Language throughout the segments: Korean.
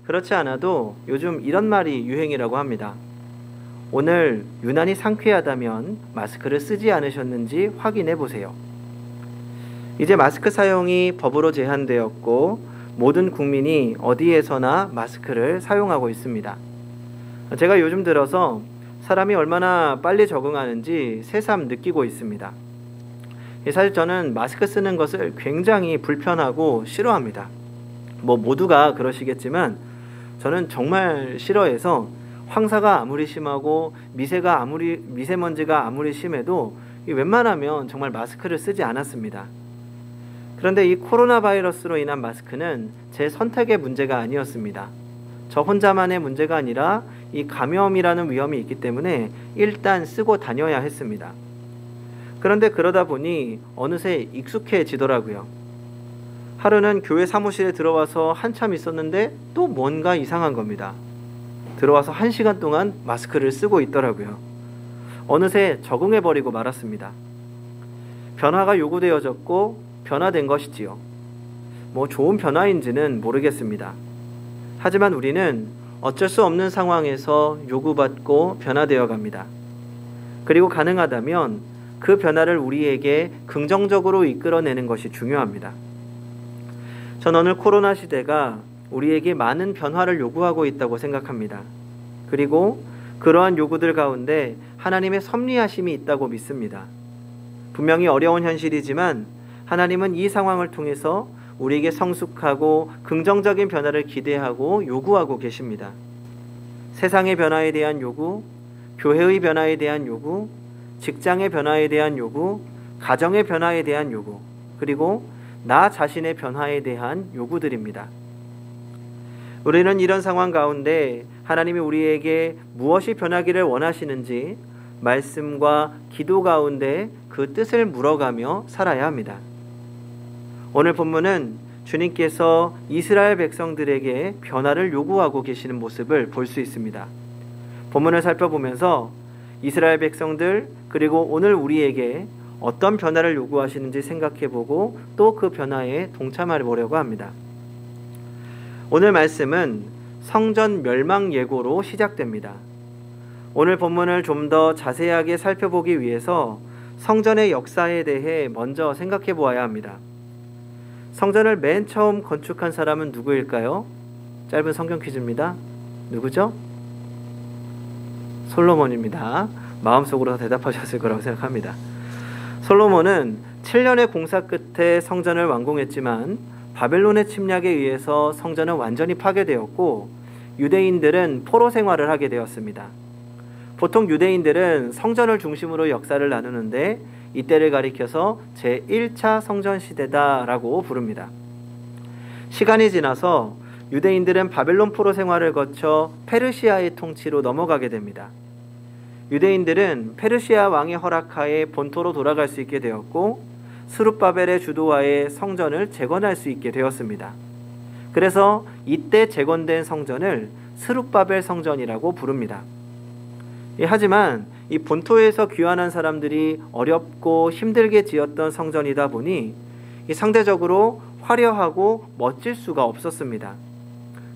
그렇지 않아도 요즘 이런 말이 유행이라고 합니다. 오늘 유난히 상쾌하다면 마스크를 쓰지 않으셨는지 확인해 보세요. 이제 마스크 사용이 법으로 제한되었고 모든 국민이 어디에서나 마스크를 사용하고 있습니다. 제가 요즘 들어서 사람이 얼마나 빨리 적응하는지 새삼 느끼고 있습니다. 사실 저는 마스크 쓰는 것을 굉장히 불편하고 싫어합니다. 모두가 그러시겠지만 저는 정말 싫어해서 황사가 아무리 심하고 미세먼지가 아무리 심해도 웬만하면 정말 마스크를 쓰지 않았습니다. 그런데 이 코로나 바이러스로 인한 마스크는 제 선택의 문제가 아니었습니다. 저 혼자만의 문제가 아니라 이 감염이라는 위험이 있기 때문에 일단 쓰고 다녀야 했습니다. 그런데 그러다 보니 어느새 익숙해지더라고요. 하루는 교회 사무실에 들어와서 한참 있었는데 또 뭔가 이상한 겁니다. 들어와서 1시간 동안 마스크를 쓰고 있더라고요. 어느새 적응해버리고 말았습니다. 변화가 요구되어졌고 변화된 것이지요. 좋은 변화인지는 모르겠습니다. 하지만 우리는 어쩔 수 없는 상황에서 요구받고 변화되어 갑니다. 그리고 가능하다면 그 변화를 우리에게 긍정적으로 이끌어내는 것이 중요합니다. 전 오늘 코로나 시대가 우리에게 많은 변화를 요구하고 있다고 생각합니다. 그리고 그러한 요구들 가운데 하나님의 섭리하심이 있다고 믿습니다. 분명히 어려운 현실이지만 하나님은 이 상황을 통해서 우리에게 성숙하고 긍정적인 변화를 기대하고 요구하고 계십니다. 세상의 변화에 대한 요구, 교회의 변화에 대한 요구, 직장의 변화에 대한 요구, 가정의 변화에 대한 요구, 그리고 나 자신의 변화에 대한 요구들입니다. 우리는 이런 상황 가운데 하나님이 우리에게 무엇이 변하기를 원하시는지 말씀과 기도 가운데 그 뜻을 물어가며 살아야 합니다. 오늘 본문은 주님께서 이스라엘 백성들에게 변화를 요구하고 계시는 모습을 볼 수 있습니다. 본문을 살펴보면서 이스라엘 백성들 그리고 오늘 우리에게 어떤 변화를 요구하시는지 생각해보고 또 그 변화에 동참해 보려고 합니다. 오늘 말씀은 성전 멸망 예고로 시작됩니다. 오늘 본문을 좀 더 자세하게 살펴보기 위해서 성전의 역사에 대해 먼저 생각해 보아야 합니다. 성전을 맨 처음 건축한 사람은 누구일까요? 짧은 성경 퀴즈입니다. 누구죠? 솔로몬입니다. 마음속으로 대답하셨을 거라고 생각합니다. 솔로몬은 7년의 공사 끝에 성전을 완공했지만 바벨론의 침략에 의해서 성전은 완전히 파괴되었고 유대인들은 포로 생활을 하게 되었습니다. 보통 유대인들은 성전을 중심으로 역사를 나누는데 이때를 가리켜서 제1차 성전 시대다라고 부릅니다. 시간이 지나서 유대인들은 바벨론 포로 생활을 거쳐 페르시아의 통치로 넘어가게 됩니다. 유대인들은 페르시아 왕의 허락하에 본토로 돌아갈 수 있게 되었고 스룹바벨의 주도하에 성전을 재건할 수 있게 되었습니다. 그래서 이때 재건된 성전을 스룹바벨 성전이라고 부릅니다. 하지만 이 본토에서 귀환한 사람들이 어렵고 힘들게 지었던 성전이다 보니 상대적으로 화려하고 멋질 수가 없었습니다.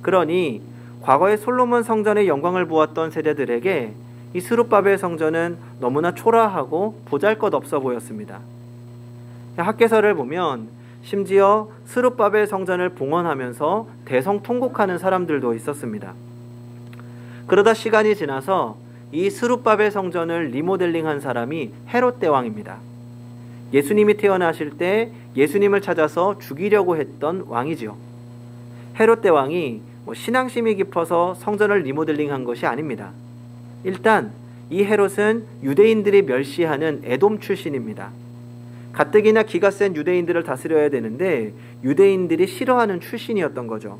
그러니 과거의 솔로몬 성전의 영광을 보았던 세대들에게 이 스룹바벨 성전은 너무나 초라하고 보잘것없어 보였습니다. 학개서를 보면 심지어 스룹바벨 성전을 봉헌하면서 대성통곡하는 사람들도 있었습니다. 그러다 시간이 지나서 이 스룹바벨 성전을 리모델링한 사람이 헤롯 대왕입니다. 예수님이 태어나실 때 예수님을 찾아서 죽이려고 했던 왕이지요. 헤롯 대왕이 신앙심이 깊어서 성전을 리모델링한 것이 아닙니다. 일단 이 헤롯은 유대인들이 멸시하는 에돔 출신입니다. 가뜩이나 기가 센 유대인들을 다스려야 되는데 유대인들이 싫어하는 출신이었던 거죠.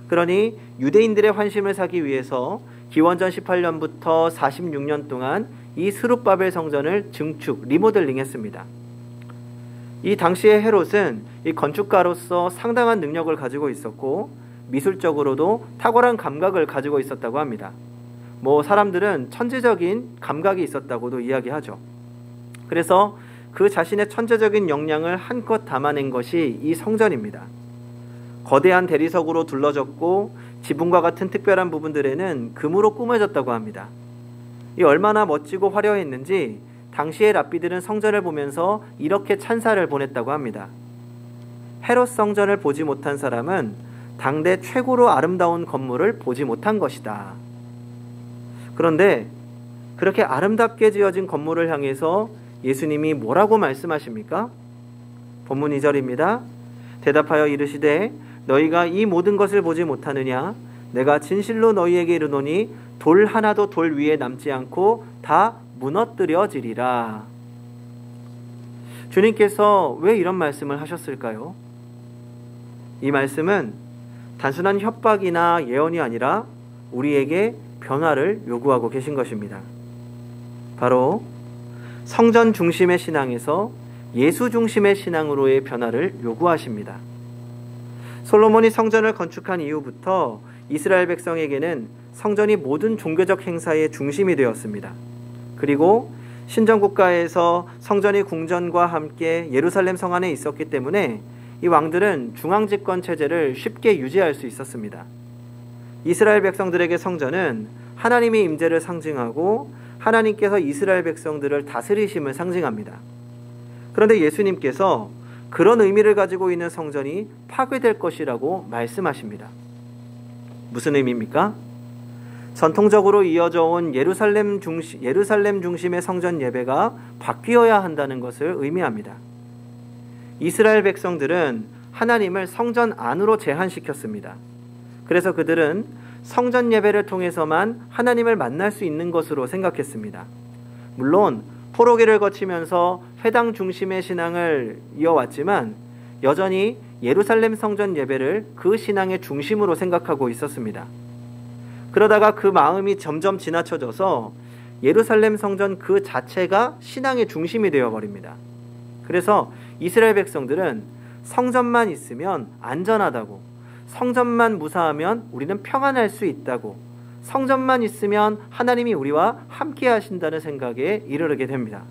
그러니 유대인들의 환심을 사기 위해서 기원전 18년부터 46년 동안 이 스룹바벨 성전을 증축, 리모델링했습니다. 이 당시의 헤롯은 이 건축가로서 상당한 능력을 가지고 있었고 미술적으로도 탁월한 감각을 가지고 있었다고 합니다. 사람들은 천재적인 감각이 있었다고도 이야기하죠. 그래서 그 자신의 천재적인 역량을 한껏 담아낸 것이 이 성전입니다. 거대한 대리석으로 둘러졌고 지붕과 같은 특별한 부분들에는 금으로 꾸며졌다고 합니다. 이 얼마나 멋지고 화려했는지 당시의 랍비들은 성전을 보면서 이렇게 찬사를 보냈다고 합니다. 헤롯 성전을 보지 못한 사람은 당대 최고로 아름다운 건물을 보지 못한 것이다. 그런데 그렇게 아름답게 지어진 건물을 향해서 예수님이 뭐라고 말씀하십니까? 본문 2절입니다. 대답하여 이르시되 너희가 이 모든 것을 보지 못하느냐? 내가 진실로 너희에게 이르노니 돌 하나도 돌 위에 남지 않고 다 무너뜨려지리라. 주님께서 왜 이런 말씀을 하셨을까요? 이 말씀은 단순한 협박이나 예언이 아니라 우리에게 변화를 요구하고 계신 것입니다. 바로 성전 중심의 신앙에서 예수 중심의 신앙으로의 변화를 요구하십니다. 솔로몬이 성전을 건축한 이후부터 이스라엘 백성에게는 성전이 모든 종교적 행사의 중심이 되었습니다. 그리고 신정국가에서 성전이 궁전과 함께 예루살렘 성 안에 있었기 때문에 이 왕들은 중앙집권 체제를 쉽게 유지할 수 있었습니다. 이스라엘 백성들에게 성전은 하나님의 임재를 상징하고 하나님께서 이스라엘 백성들을 다스리심을 상징합니다. 그런데 예수님께서 그런 의미를 가지고 있는 성전이 파괴될 것이라고 말씀하십니다. 무슨 의미입니까? 전통적으로 이어져 온 예루살렘 중심의 성전 예배가 바뀌어야 한다는 것을 의미합니다. 이스라엘 백성들은 하나님을 성전 안으로 제한시켰습니다. 그래서 그들은 성전 예배를 통해서만 하나님을 만날 수 있는 것으로 생각했습니다. 물론 포로기를 거치면서 회당 중심의 신앙을 이어왔지만 여전히 예루살렘 성전 예배를 그 신앙의 중심으로 생각하고 있었습니다. 그러다가 그 마음이 점점 지나쳐져서 예루살렘 성전 그 자체가 신앙의 중심이 되어버립니다. 그래서 이스라엘 백성들은 성전만 있으면 안전하다고, 성전만 무사하면 우리는 평안할 수 있다고, 성전만 있으면 하나님이 우리와 함께 하신다는 생각에 이르게 됩니다.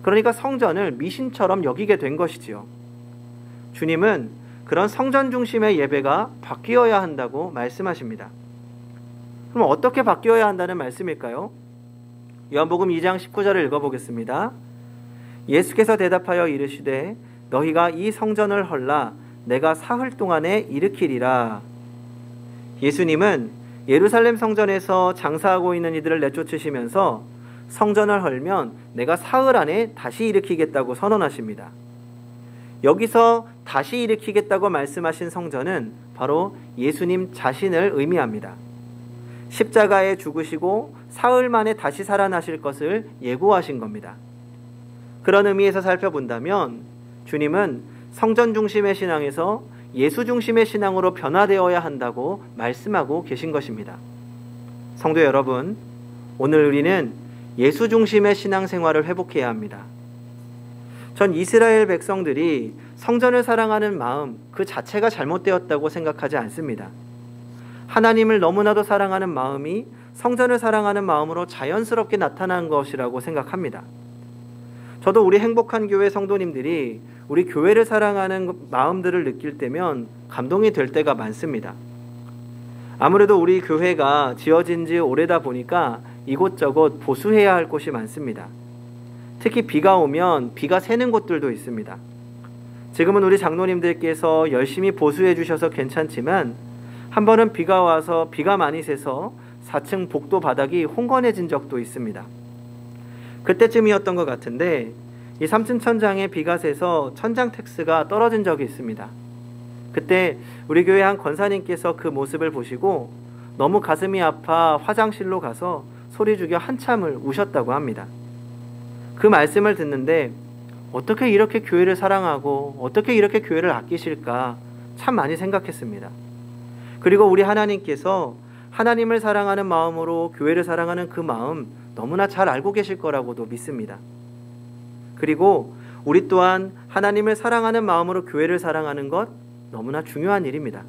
그러니까 성전을 미신처럼 여기게 된 것이지요. 주님은 그런 성전 중심의 예배가 바뀌어야 한다고 말씀하십니다. 그럼 어떻게 바뀌어야 한다는 말씀일까요? 요한복음 2장 19절을 읽어보겠습니다. 예수께서 대답하여 이르시되 너희가 이 성전을 헐라 내가 사흘 동안에 일으키리라. 예수님은 예루살렘 성전에서 장사하고 있는 이들을 내쫓으시면서 성전을 헐면 내가 사흘 안에 다시 일으키겠다고 선언하십니다. 여기서 다시 일으키겠다고 말씀하신 성전은 바로 예수님 자신을 의미합니다. 십자가에 죽으시고 사흘 만에 다시 살아나실 것을 예고하신 겁니다. 그런 의미에서 살펴본다면 주님은 성전 중심의 신앙에서 예수 중심의 신앙으로 변화되어야 한다고 말씀하고 계신 것입니다. 성도 여러분, 오늘 우리는 예수 중심의 신앙생활을 회복해야 합니다. 전 이스라엘 백성들이 성전을 사랑하는 마음 그 자체가 잘못되었다고 생각하지 않습니다. 하나님을 너무나도 사랑하는 마음이 성전을 사랑하는 마음으로 자연스럽게 나타난 것이라고 생각합니다. 저도 우리 행복한 교회 성도님들이 우리 교회를 사랑하는 마음들을 느낄 때면 감동이 될 때가 많습니다. 아무래도 우리 교회가 지어진 지 오래다 보니까 이곳저곳 보수해야 할 곳이 많습니다. 특히 비가 오면 비가 새는 곳들도 있습니다. 지금은 우리 장로님들께서 열심히 보수해 주셔서 괜찮지만 한 번은 비가 와서 비가 많이 새서 4층 복도 바닥이 홍건해진 적도 있습니다. 그때쯤이었던 것 같은데 이 3층 천장에 비가 새서 천장 텍스가 떨어진 적이 있습니다. 그때 우리 교회 한 권사님께서 그 모습을 보시고 너무 가슴이 아파 화장실로 가서 소리 죽여 한참을 우셨다고 합니다. 그 말씀을 듣는데 어떻게 이렇게 교회를 사랑하고 어떻게 이렇게 교회를 아끼실까 참 많이 생각했습니다. 그리고 우리 하나님께서 하나님을 사랑하는 마음으로 교회를 사랑하는 그 마음 너무나 잘 알고 계실 거라고도 믿습니다. 그리고 우리 또한 하나님을 사랑하는 마음으로 교회를 사랑하는 것 너무나 중요한 일입니다.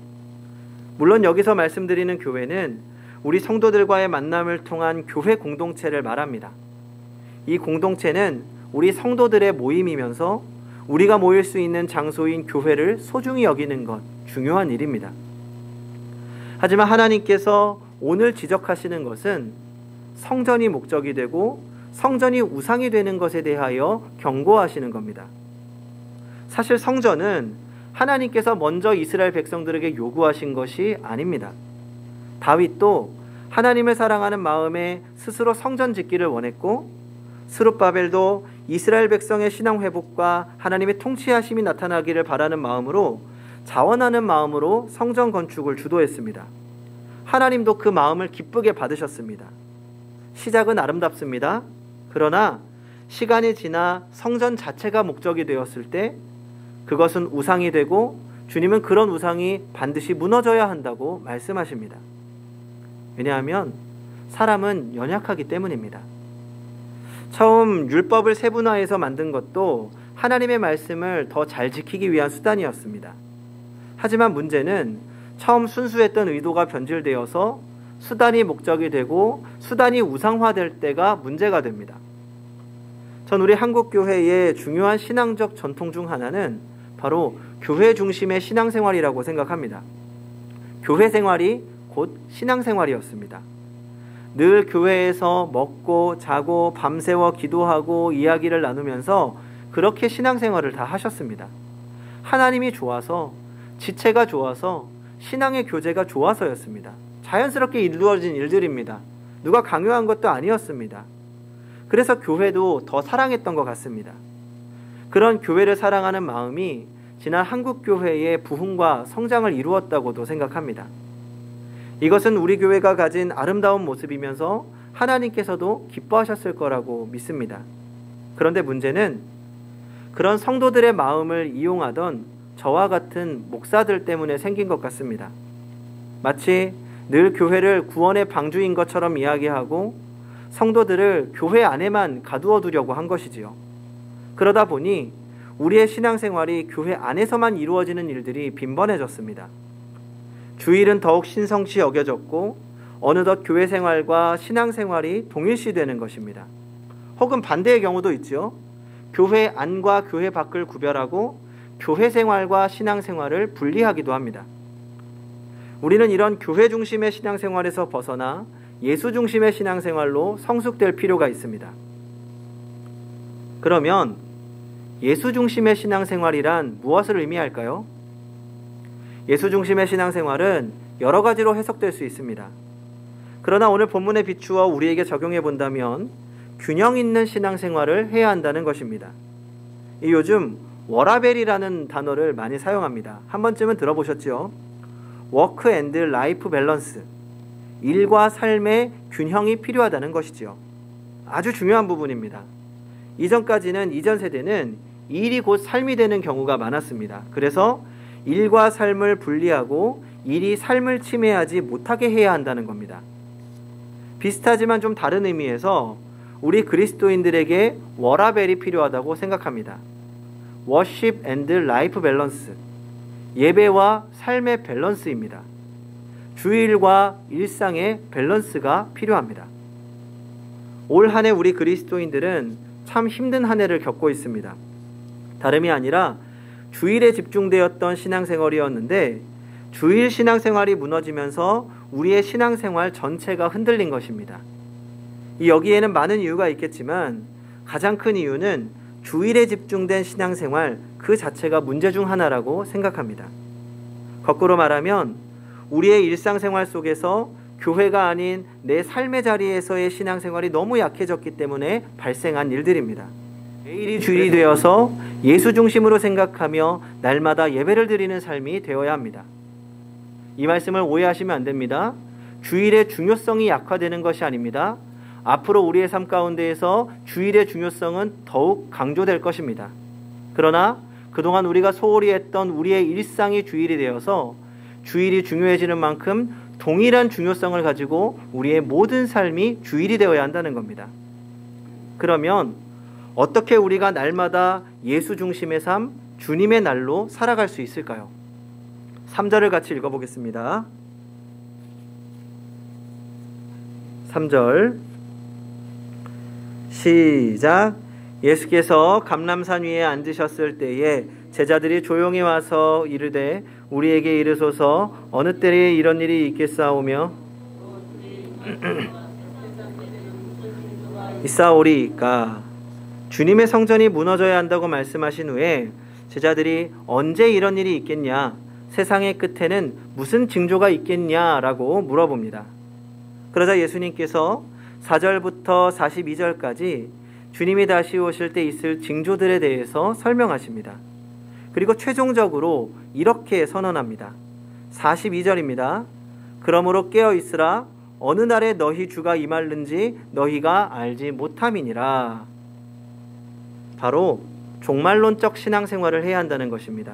물론 여기서 말씀드리는 교회는 우리 성도들과의 만남을 통한 교회 공동체를 말합니다. 이 공동체는 우리 성도들의 모임이면서 우리가 모일 수 있는 장소인 교회를 소중히 여기는 것 중요한 일입니다. 하지만 하나님께서 오늘 지적하시는 것은 성전이 목적이 되고 성전이 우상이 되는 것에 대하여 경고하시는 겁니다. 사실 성전은 하나님께서 먼저 이스라엘 백성들에게 요구하신 것이 아닙니다. 다윗도 하나님을 사랑하는 마음에 스스로 성전 짓기를 원했고, 스룹바벨도 이스라엘 백성의 신앙 회복과 하나님의 통치하심이 나타나기를 바라는 마음으로, 자원하는 마음으로 성전 건축을 주도했습니다. 하나님도 그 마음을 기쁘게 받으셨습니다. 시작은 아름답습니다. 그러나 시간이 지나 성전 자체가 목적이 되었을 때 그것은 우상이 되고, 주님은 그런 우상이 반드시 무너져야 한다고 말씀하십니다. 왜냐하면 사람은 연약하기 때문입니다. 처음 율법을 세분화해서 만든 것도 하나님의 말씀을 더 잘 지키기 위한 수단이었습니다. 하지만 문제는 처음 순수했던 의도가 변질되어서 수단이 목적이 되고 수단이 우상화될 때가 문제가 됩니다. 전 우리 한국교회의 중요한 신앙적 전통 중 하나는 바로 교회 중심의 신앙생활이라고 생각합니다. 교회 생활이 곧 신앙생활이었습니다. 늘 교회에서 먹고 자고 밤새워 기도하고 이야기를 나누면서 그렇게 신앙생활을 다 하셨습니다. 하나님이 좋아서, 지체가 좋아서, 신앙의 교제가 좋아서였습니다. 자연스럽게 이루어진 일들입니다. 누가 강요한 것도 아니었습니다. 그래서 교회도 더 사랑했던 것 같습니다. 그런 교회를 사랑하는 마음이 지난 한국교회의 부흥과 성장을 이루었다고도 생각합니다. 이것은 우리 교회가 가진 아름다운 모습이면서 하나님께서도 기뻐하셨을 거라고 믿습니다. 그런데 문제는 그런 성도들의 마음을 이용하던 저와 같은 목사들 때문에 생긴 것 같습니다. 마치 늘 교회를 구원의 방주인 것처럼 이야기하고 성도들을 교회 안에만 가두어 두려고 한 것이지요. 그러다 보니 우리의 신앙생활이 교회 안에서만 이루어지는 일들이 빈번해졌습니다. 주일은 더욱 신성시 여겨졌고 어느덧 교회 생활과 신앙생활이 동일시되는 것입니다. 혹은 반대의 경우도 있죠. 교회 안과 교회 밖을 구별하고 교회 생활과 신앙생활을 분리하기도 합니다. 우리는 이런 교회 중심의 신앙생활에서 벗어나 예수 중심의 신앙생활로 성숙될 필요가 있습니다. 그러면 예수 중심의 신앙생활이란 무엇을 의미할까요? 예수 중심의 신앙생활은 여러 가지로 해석될 수 있습니다. 그러나 오늘 본문에 비추어 우리에게 적용해 본다면 균형 있는 신앙생활을 해야 한다는 것입니다. 요즘 워라벨이라는 단어를 많이 사용합니다. 한 번쯤은 들어보셨죠? 워크 앤드 라이프 밸런스, 일과 삶의 균형이 필요하다는 것이지요. 아주 중요한 부분입니다. 이전 세대는 일이 곧 삶이 되는 경우가 많았습니다. 그래서 일과 삶을 분리하고 일이 삶을 침해하지 못하게 해야 한다는 겁니다. 비슷하지만 좀 다른 의미에서 우리 그리스도인들에게 워라벨이 필요하다고 생각합니다. 워십 앤드 라이프 밸런스, 예배와 삶의 밸런스입니다. 주일과 일상의 밸런스가 필요합니다. 올 한 해 우리 그리스도인들은 참 힘든 한 해를 겪고 있습니다. 다름이 아니라 주일에 집중되었던 신앙생활이었는데 주일 신앙생활이 무너지면서 우리의 신앙생활 전체가 흔들린 것입니다. 여기에는 많은 이유가 있겠지만 가장 큰 이유는 주일에 집중된 신앙생활 그 자체가 문제 중 하나라고 생각합니다. 거꾸로 말하면 우리의 일상생활 속에서 교회가 아닌 내 삶의 자리에서의 신앙생활이 너무 약해졌기 때문에 발생한 일들입니다. 매일이 주일이 되어서 예수 중심으로 생각하며 날마다 예배를 드리는 삶이 되어야 합니다. 이 말씀을 오해하시면 안 됩니다. 주일의 중요성이 약화되는 것이 아닙니다. 앞으로 우리의 삶 가운데에서 주일의 중요성은 더욱 강조될 것입니다. 그러나 그동안 우리가 소홀히 했던 우리의 일상이 주일이 되어서 주일이 중요해지는 만큼 동일한 중요성을 가지고 우리의 모든 삶이 주일이 되어야 한다는 겁니다. 그러면 어떻게 우리가 날마다 예수 중심의 삶, 주님의 날로 살아갈 수 있을까요? 3절을 같이 읽어보겠습니다. 3절 시작. 예수께서 감람산 위에 앉으셨을 때에 제자들이 조용히 와서 이르되 우리에게 이르소서 어느 때에 이런 일이 있겠사오며 있사오리까. 주님의 성전이 무너져야 한다고 말씀하신 후에 제자들이 언제 이런 일이 있겠냐, 세상의 끝에는 무슨 징조가 있겠냐라고 물어봅니다. 그러자 예수님께서 4절부터 42절까지 주님이 다시 오실 때 있을 징조들에 대해서 설명하십니다. 그리고 최종적으로 이렇게 선언합니다. 42절입니다. 그러므로 깨어 있으라. 어느 날에 너희 주가 임할는지 너희가 알지 못함이니라. 바로 종말론적 신앙생활을 해야 한다는 것입니다.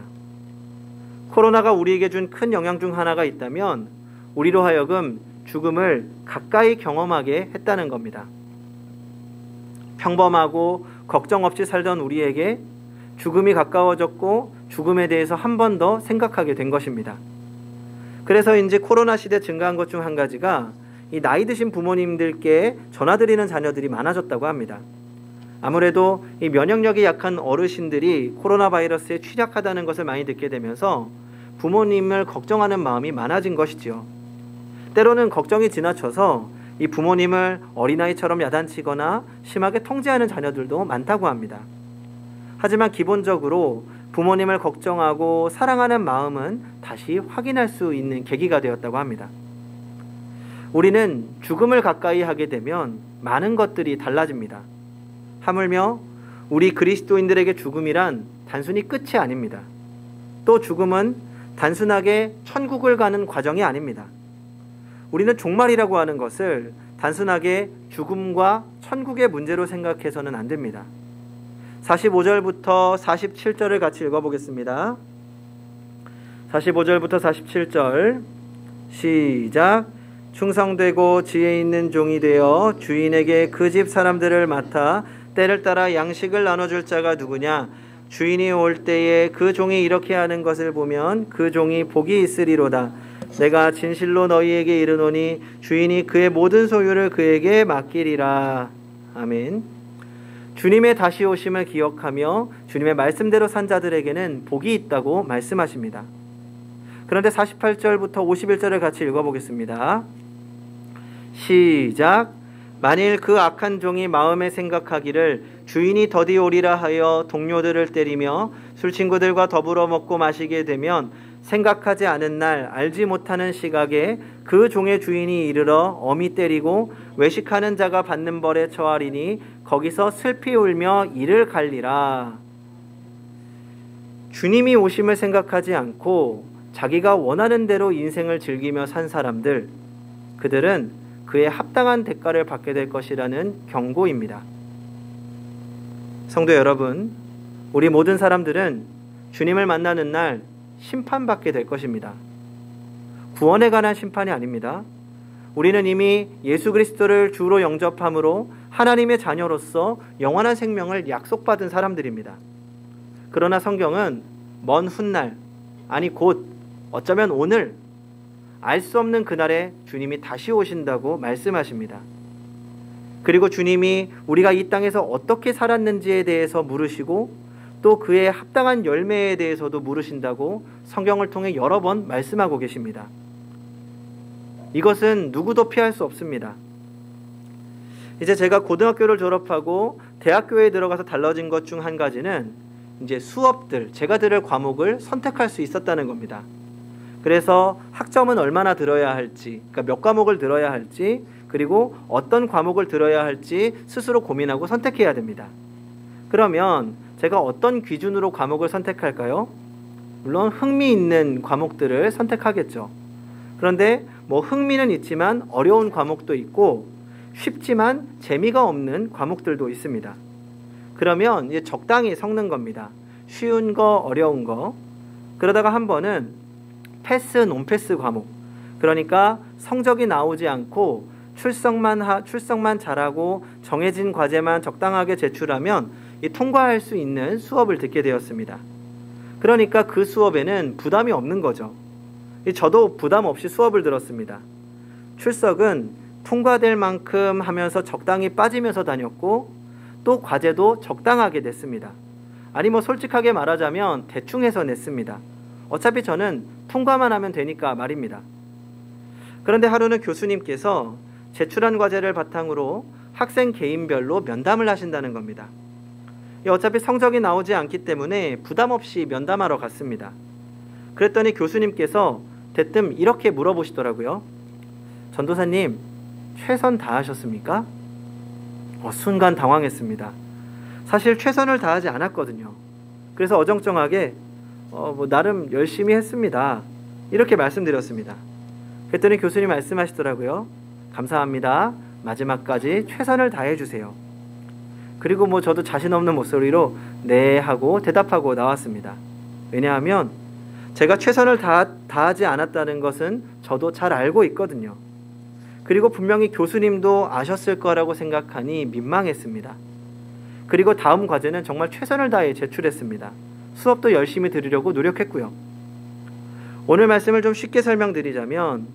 코로나가 우리에게 준 큰 영향 중 하나가 있다면 우리로 하여금 죽음을 가까이 경험하게 했다는 겁니다. 평범하고 걱정 없이 살던 우리에게 죽음이 가까워졌고 죽음에 대해서 한 번 더 생각하게 된 것입니다. 그래서인지 코로나 시대 증가한 것 중 한 가지가 이 나이 드신 부모님들께 전화드리는 자녀들이 많아졌다고 합니다. 아무래도 이 면역력이 약한 어르신들이 코로나 바이러스에 취약하다는 것을 많이 듣게 되면서 부모님을 걱정하는 마음이 많아진 것이지요. 때로는 걱정이 지나쳐서 이 부모님을 어린아이처럼 야단치거나 심하게 통제하는 자녀들도 많다고 합니다. 하지만 기본적으로 부모님을 걱정하고 사랑하는 마음은 다시 확인할 수 있는 계기가 되었다고 합니다. 우리는 죽음을 가까이 하게 되면 많은 것들이 달라집니다. 하물며 우리 그리스도인들에게 죽음이란 단순히 끝이 아닙니다. 또 죽음은 단순하게 천국을 가는 과정이 아닙니다. 우리는 종말이라고 하는 것을 단순하게 죽음과 천국의 문제로 생각해서는 안 됩니다. 45절부터 47절을 같이 읽어보겠습니다. 45절부터 47절 시작. 충성되고 지혜 있는 종이 되어 주인에게 그 집 사람들을 맡아 때를 따라 양식을 나눠줄 자가 누구냐? 주인이 올 때에 그 종이 이렇게 하는 것을 보면 그 종이 복이 있으리로다. 내가 진실로 너희에게 이르노니 주인이 그의 모든 소유를 그에게 맡기리라. 아멘. 주님의 다시 오심을 기억하며 주님의 말씀대로 산 자들에게는 복이 있다고 말씀하십니다. 그런데 48절부터 51절을 같이 읽어보겠습니다. 시작. 만일 그 악한 종이 마음에 생각하기를 주인이 더디 오리라 하여 동료들을 때리며 술친구들과 더불어 먹고 마시게 되면 생각하지 않은 날 알지 못하는 시각에 그 종의 주인이 이르러 엄히 때리고 외식하는 자가 받는 벌에 처하리니 거기서 슬피 울며 이를 갈리라. 주님이 오심을 생각하지 않고 자기가 원하는 대로 인생을 즐기며 산 사람들, 그들은 그에 합당한 대가를 받게 될 것이라는 경고입니다. 성도 여러분, 우리 모든 사람들은 주님을 만나는 날 심판받게 될 것입니다. 구원에 관한 심판이 아닙니다. 우리는 이미 예수 그리스도를 주로 영접함으로 하나님의 자녀로서 영원한 생명을 약속받은 사람들입니다. 그러나 성경은 먼 훗날, 아니 곧 어쩌면 오늘, 알 수 없는 그날에 주님이 다시 오신다고 말씀하십니다. 그리고 주님이 우리가 이 땅에서 어떻게 살았는지에 대해서 물으시고 또 그의 합당한 열매에 대해서도 물으신다고 성경을 통해 여러 번 말씀하고 계십니다. 이것은 누구도 피할 수 없습니다. 이제 제가 고등학교를 졸업하고 대학교에 들어가서 달라진 것 중 한 가지는 이제 수업들, 제가 들을 과목을 선택할 수 있었다는 겁니다. 그래서 학점은 얼마나 들어야 할지, 그러니까 몇 과목을 들어야 할지, 그리고 어떤 과목을 들어야 할지 스스로 고민하고 선택해야 됩니다. 그러면 제가 어떤 기준으로 과목을 선택할까요? 물론 흥미있는 과목들을 선택하겠죠. 그런데 흥미는 있지만 어려운 과목도 있고 쉽지만 재미가 없는 과목들도 있습니다. 그러면 이제 적당히 섞는 겁니다. 쉬운 거, 어려운 거. 그러다가 한 번은 패스, 논패스 과목. 그러니까 성적이 나오지 않고 출석만 잘하고 정해진 과제만 적당하게 제출하면 통과할 수 있는 수업을 듣게 되었습니다. 그러니까 그 수업에는 부담이 없는 거죠. 저도 부담 없이 수업을 들었습니다. 출석은 통과될 만큼 하면서 적당히 빠지면서 다녔고 또 과제도 적당하게 냈습니다. 아니 솔직하게 말하자면 대충 해서 냈습니다. 어차피 저는 통과만 하면 되니까 말입니다. 그런데 하루는 교수님께서 제출한 과제를 바탕으로 학생 개인별로 면담을 하신다는 겁니다. 어차피 성적이 나오지 않기 때문에 부담 없이 면담하러 갔습니다. 그랬더니 교수님께서 대뜸 이렇게 물어보시더라고요. 전도사님, 최선 다하셨습니까? 순간 당황했습니다. 사실 최선을 다하지 않았거든요. 그래서 어정쩡하게 나름 열심히 했습니다. 이렇게 말씀드렸습니다. 그랬더니 교수님 말씀하시더라고요. 감사합니다. 마지막까지 최선을 다해주세요. 그리고 저도 자신 없는 목소리로 네 하고 대답하고 나왔습니다. 왜냐하면 제가 최선을 다하지 않았다는 것은 저도 잘 알고 있거든요. 그리고 분명히 교수님도 아셨을 거라고 생각하니 민망했습니다. 그리고 다음 과제는 정말 최선을 다해 제출했습니다. 수업도 열심히 들으려고 노력했고요. 오늘 말씀을 좀 쉽게 설명드리자면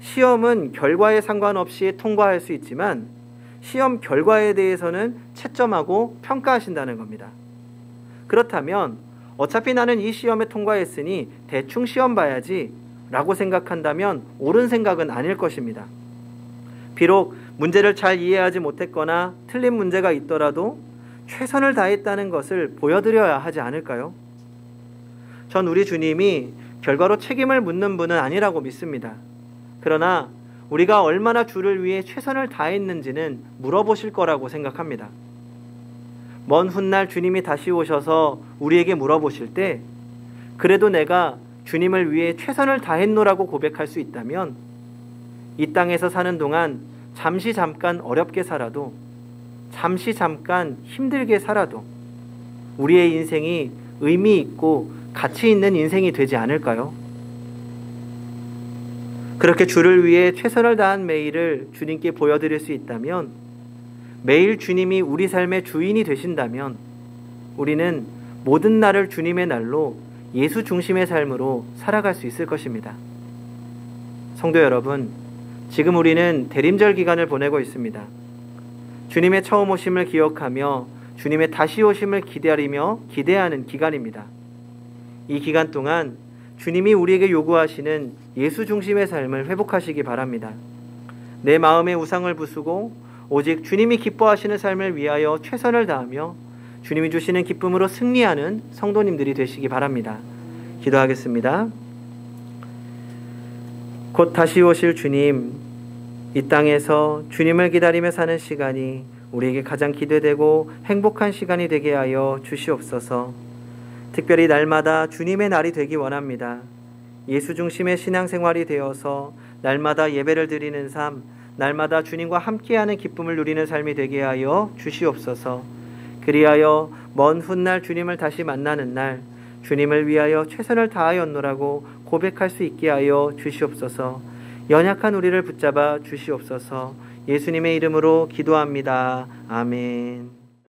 시험은 결과에 상관없이 통과할 수 있지만 시험 결과에 대해서는 채점하고 평가하신다는 겁니다. 그렇다면 어차피 나는 이 시험에 통과했으니 대충 시험 봐야지 라고 생각한다면 옳은 생각은 아닐 것입니다. 비록 문제를 잘 이해하지 못했거나 틀린 문제가 있더라도 최선을 다했다는 것을 보여드려야 하지 않을까요? 전 우리 주님이 결과로 책임을 묻는 분은 아니라고 믿습니다. 그러나 우리가 얼마나 주를 위해 최선을 다했는지는 물어보실 거라고 생각합니다. 먼 훗날 주님이 다시 오셔서 우리에게 물어보실 때 그래도 내가 주님을 위해 최선을 다했노라고 고백할 수 있다면 이 땅에서 사는 동안 잠시 잠깐 어렵게 살아도 잠시 잠깐 힘들게 살아도 우리의 인생이 의미 있고 가치 있는 인생이 되지 않을까요? 그렇게 주를 위해 최선을 다한 매일을 주님께 보여드릴 수 있다면 매일 주님이 우리 삶의 주인이 되신다면 우리는 모든 날을 주님의 날로 예수 중심의 삶으로 살아갈 수 있을 것입니다. 성도 여러분, 지금 우리는 대림절 기간을 보내고 있습니다. 주님의 처음 오심을 기억하며 주님의 다시 오심을 기대하는 기간입니다. 이 기간 동안 주님이 우리에게 요구하시는 예수 중심의 삶을 회복하시기 바랍니다. 내 마음의 우상을 부수고 오직 주님이 기뻐하시는 삶을 위하여 최선을 다하며 주님이 주시는 기쁨으로 승리하는 성도님들이 되시기 바랍니다. 기도하겠습니다. 곧 다시 오실 주님, 이 땅에서 주님을 기다리며 사는 시간이 우리에게 가장 기대되고 행복한 시간이 되게 하여 주시옵소서. 특별히 날마다 주님의 날이 되기 원합니다. 예수 중심의 신앙생활이 되어서 날마다 예배를 드리는 삶, 날마다 주님과 함께하는 기쁨을 누리는 삶이 되게 하여 주시옵소서. 그리하여 먼 훗날 주님을 다시 만나는 날 주님을 위하여 최선을 다하였노라고 고백할 수 있게 하여 주시옵소서. 연약한 우리를 붙잡아 주시옵소서. 예수님의 이름으로 기도합니다. 아멘.